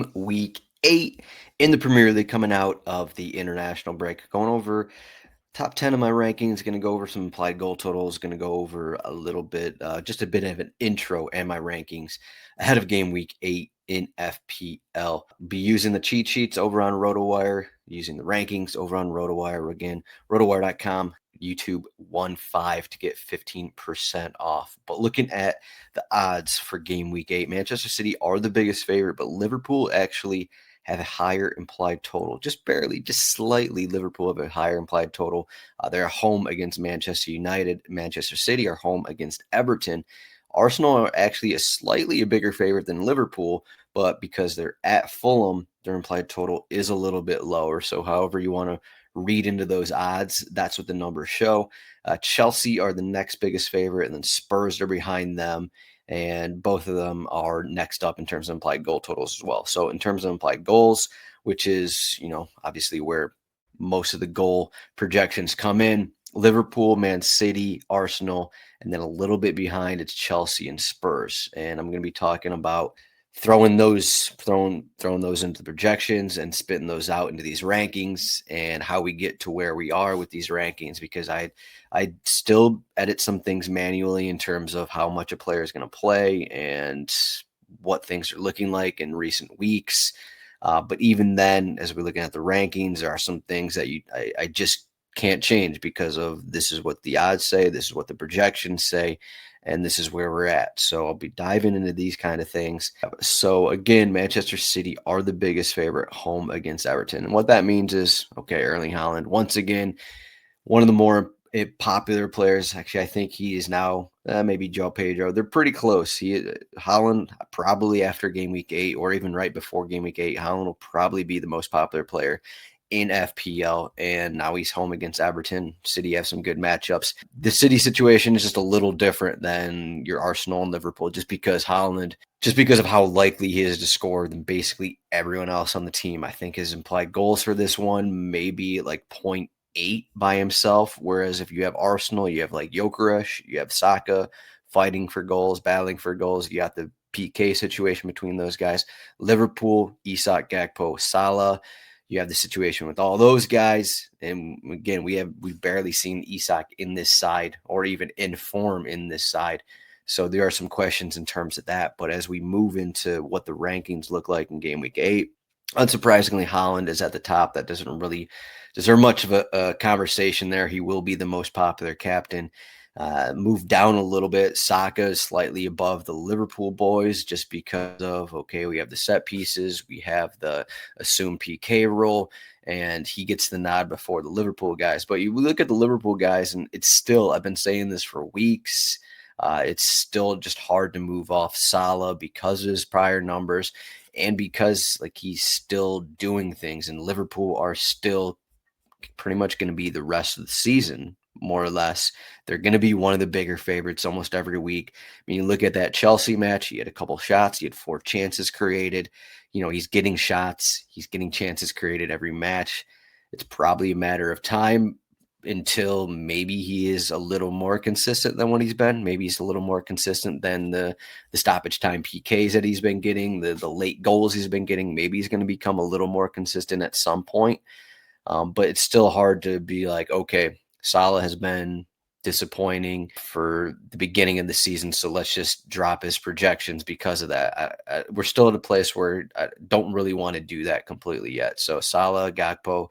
Game Week 8 in the Premier League coming out of the international break. Going over top 10 of my rankings, going to go over some implied goal totals, going to go over a little bit, just a bit of an intro and my rankings ahead of Game Week 8 in FPL. Be using the cheat sheets over on RotoWire, using the rankings over on RotoWire. Again, rotowire.com. YouTube 1.5 to get 15% off. But looking at the odds for Game Week 8, Manchester City are the biggest favorite, but Liverpool actually have a higher implied total. Just barely, just slightly, Liverpool have a higher implied total. They're home against Manchester United. Manchester City are home against Everton. Arsenal are actually a bigger favorite than Liverpool, but because they're at Fulham, their implied total is a little bit lower. So however you want to read into those odds, that's what the numbers show. Chelsea are the next biggest favorite, and then Spurs are behind them. And both of them are next up in terms of implied goal totals as well. So in terms of implied goals, which is, obviously where most of the goal projections come in, Liverpool, Man City, Arsenal, and then a little bit behind, it's Chelsea and Spurs. And I'm going to be talking about throwing those into the projections and spitting those out into these rankings and how we get to where we are with these rankings, because I still edit some things manually in terms of how much a player is going to play and what things are looking like in recent weeks. But even then, as we're looking at the rankings, there are some things that I just can't change because of this is what the odds say, this is what the projections say, and this is where we're at. So I'll be diving into these kind of things. So again, Manchester City are the biggest favorite home against Everton. And what that means is, okay, Erling Haaland, once again, one of the more popular players. Actually, I think he is now maybe Joe Pedro. They're pretty close. Haaland, probably after Game Week 8 or even right before Game Week 8, Haaland will probably be the most popular player in FPL, and now he's home against Everton. City have some good matchups. The City situation is just a little different than your Arsenal and Liverpool, just because of how likely he is to score than basically everyone else on the team. I think his implied goals for this one may be like 0.8 by himself, whereas if you have Arsenal, you have like Gyökeres, you have Saka fighting for goals, battling for goals. You got the PK situation between those guys. Liverpool, Isak, Gakpo, Salah. You have the situation with all those guys. And again, we've barely seen Isak in this side or even in form in this side. So there are some questions in terms of that. But as we move into what the rankings look like in Game Week 8, unsurprisingly, Haaland is at the top. That doesn't really deserve much of a conversation there. He will be the most popular captain. Move down a little bit. Saka is slightly above the Liverpool boys just because of, okay, we have the set pieces, we have the assumed PK role, and he gets the nod before the Liverpool guys. But you look at the Liverpool guys, and it's still, I've been saying this for weeks, it's still just hard to move off Salah because of his prior numbers and because he's still doing things, and Liverpool are still pretty much going to be the rest of the season, more or less. They're going to be one of the bigger favorites almost every week. I mean, you look at that Chelsea match, he had a couple shots, he had 4 chances created. He's getting shots, he's getting chances created every match. It's probably a matter of time until maybe he is a little more consistent than what he's been. Maybe he's a little more consistent than the stoppage time PKs that he's been getting, the late goals he's been getting. Maybe he's going to become a little more consistent at some point. But it's still hard to be like, okay, Salah has been disappointing for the beginning of the season, so let's just drop his projections because of that. We're still at a place where I don't really want to do that completely yet. So Salah, Gakpo,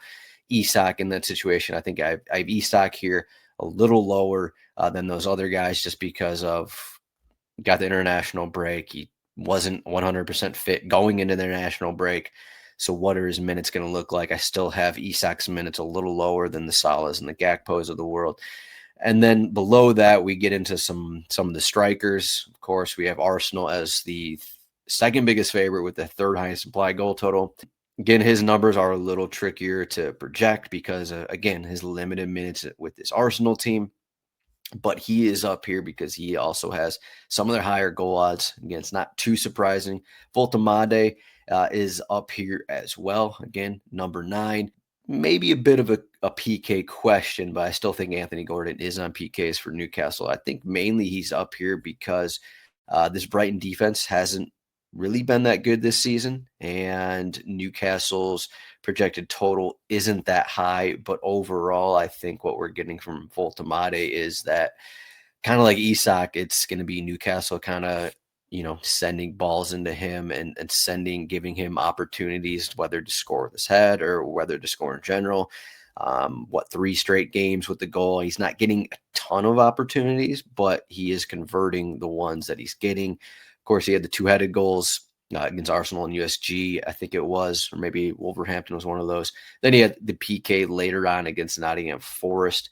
Isak in that situation, I think I have Isak here a little lower than those other guys just because of got the international break. He wasn't 100% fit going into the international break. So what are his minutes going to look like? I still have Isak's minutes a little lower than the Salahs and the Gakpos of the world. And then below that, we get into some of the strikers. Of course, we have Arsenal as the second biggest favorite with the third highest implied goal total. Again, his numbers are a little trickier to project because, again, his limited minutes with this Arsenal team. But he is up here because he also has some of their higher goal odds. Again, it's not too surprising. Voltemade is up here as well. Again, number 9. Maybe a bit of a PK question, but I still think Anthony Gordon is on PKs for Newcastle. I think mainly he's up here because this Brighton defense hasn't really been that good this season, and Newcastle's projected total isn't that high. But overall, I think what we're getting from Voltamade is that kind of like Isak, it's going to be Newcastle kind of, sending balls into him and giving him opportunities, whether to score with his head or whether to score in general. 3 straight games with the goal. He's not getting a ton of opportunities, but he is converting the ones that he's getting. Of course, he had the 2-headed goals against Arsenal and USG, I think it was, or maybe Wolverhampton was one of those. Then he had the PK later on against Nottingham Forest.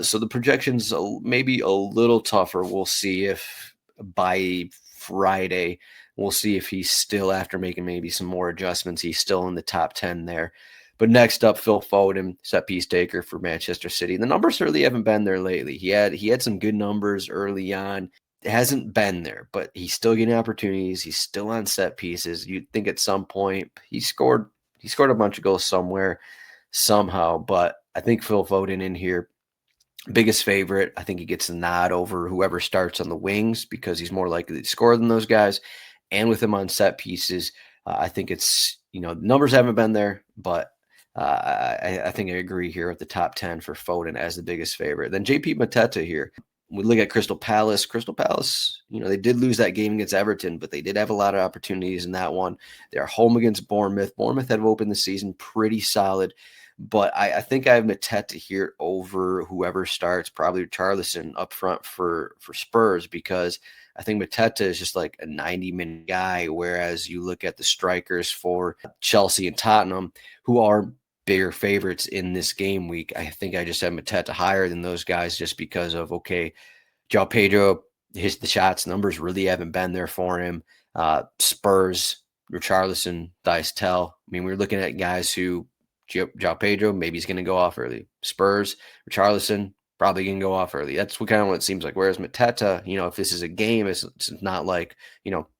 So the projections maybe a little tougher. We'll see if by Friday, we'll see if he's still, after making maybe some more adjustments, he's still in the top 10 there. But next up, Phil Foden, set piece taker for Manchester City. The numbers really haven't been there lately. He had some good numbers early on. It hasn't been there, but he's still getting opportunities. He's still on set pieces. You'd think at some point he scored a bunch of goals somewhere, somehow. But I think Phil Foden in here, biggest favorite. I think he gets the nod over whoever starts on the wings because he's more likely to score than those guys. And with him on set pieces, I think it's, the numbers haven't been there, but I think I agree here at the top 10 for Foden as the biggest favorite. Then JP Mateta here. We look at Crystal Palace. Crystal Palace, they did lose that game against Everton, but they did have a lot of opportunities in that one. They're home against Bournemouth. Bournemouth had opened the season pretty solid. But I think I have Mateta here over whoever starts, probably Richarlison up front for Spurs, because I think Mateta is just like a 90-minute guy, whereas you look at the strikers for Chelsea and Tottenham, who are bigger favorites in this game week. I think I just have Mateta higher than those guys just because of, okay, João Pedro, the shots numbers really haven't been there for him. Spurs, Richarlison, Dice Tell. I mean, we're looking at guys who, João Pedro, maybe he's going to go off early. Spurs, Richarlison, probably going to go off early. That's what it seems like. Whereas Mateta, if this is a game, it's not like,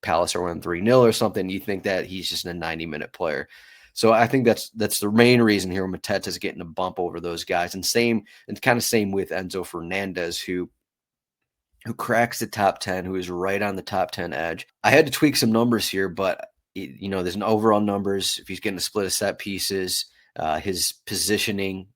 Palace are winning 3-0 or something. You think that he's just a 90-minute player. So I think that's the main reason here Mateta's getting a bump over those guys. And kind of same with Enzo Fernandez, who cracks the top 10, who is right on the top 10 edge. I had to tweak some numbers here, but there's an overall numbers. If he's getting a split of set pieces, his positioning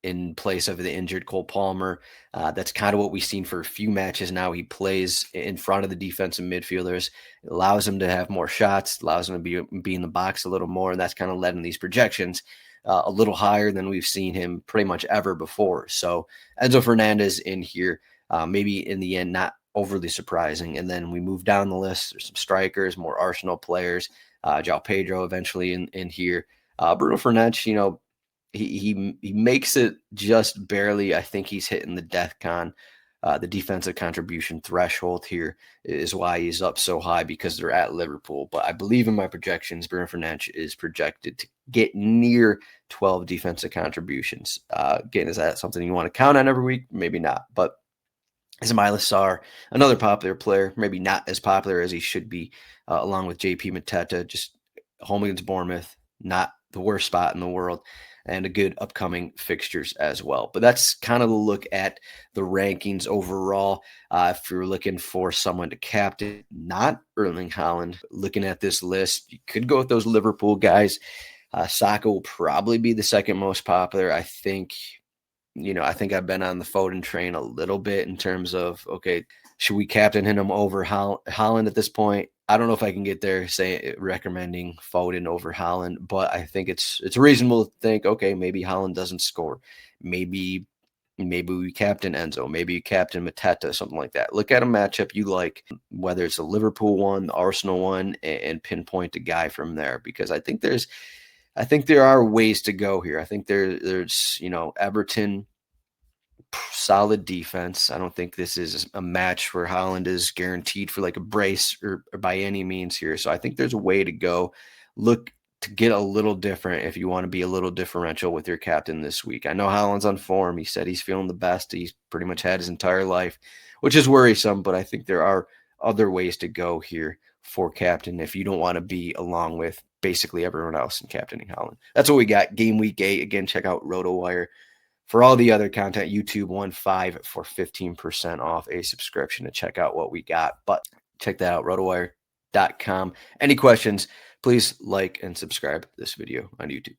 in place of the injured Cole Palmer, that's kind of what we've seen for a few matches now. He plays in front of the defensive midfielders. It allows him to have more shots, allows him to be in the box a little more, and that's kind of led in these projections a little higher than we've seen him pretty much ever before. So Enzo Fernandez in here, maybe in the end, not overly surprising. And then we move down the list. There's some strikers, more Arsenal players, João Pedro eventually in here. Bruno Fernandes, he makes it just barely. I think he's hitting the DEFCON, the defensive contribution threshold here is why he's up so high, because they're at Liverpool. But I believe in my projections, Bruno Fernandes is projected to get near 12 defensive contributions. Again, is that something you want to count on every week? Maybe not. But Ismail Sarr, another popular player, maybe not as popular as he should be, along with JP Mateta, just home against Bournemouth, not the worst spot in the world, and a good upcoming fixtures as well. But that's kind of the look at the rankings overall. If you're looking for someone to captain, not Erling Haaland, looking at this list, you could go with those Liverpool guys. Saka will probably be the second most popular. I think I've been on the Foden train a little bit in terms of, okay, should we captain him over Haaland at this point? I don't know if I can get there recommending Foden over Haaland, but I think it's reasonable to think, okay, maybe Haaland doesn't score. Maybe we captain Enzo, maybe you captain Mateta, something like that. Look at a matchup you like, whether it's a Liverpool one, the Arsenal one, and pinpoint a guy from there, because I think there are ways to go here. I think there's Everton, solid defense. I don't think this is a match where Haaland is guaranteed for like a brace or by any means here. So I think there's a way to go. Look to get a little different if you want to be a little differential with your captain this week. I know Haaland's on form. He said he's feeling the best he's pretty much had his entire life, which is worrisome, but I think there are other ways to go here for captain if you don't want to be along with basically everyone else in captaining Haaland. That's what we got. Game week 8. Again, check out RotoWire. For all the other content, YouTube 15 for 15% off a subscription to check out what we got. But check that out, RotoWire. Any questions, please like and subscribe this video on YouTube.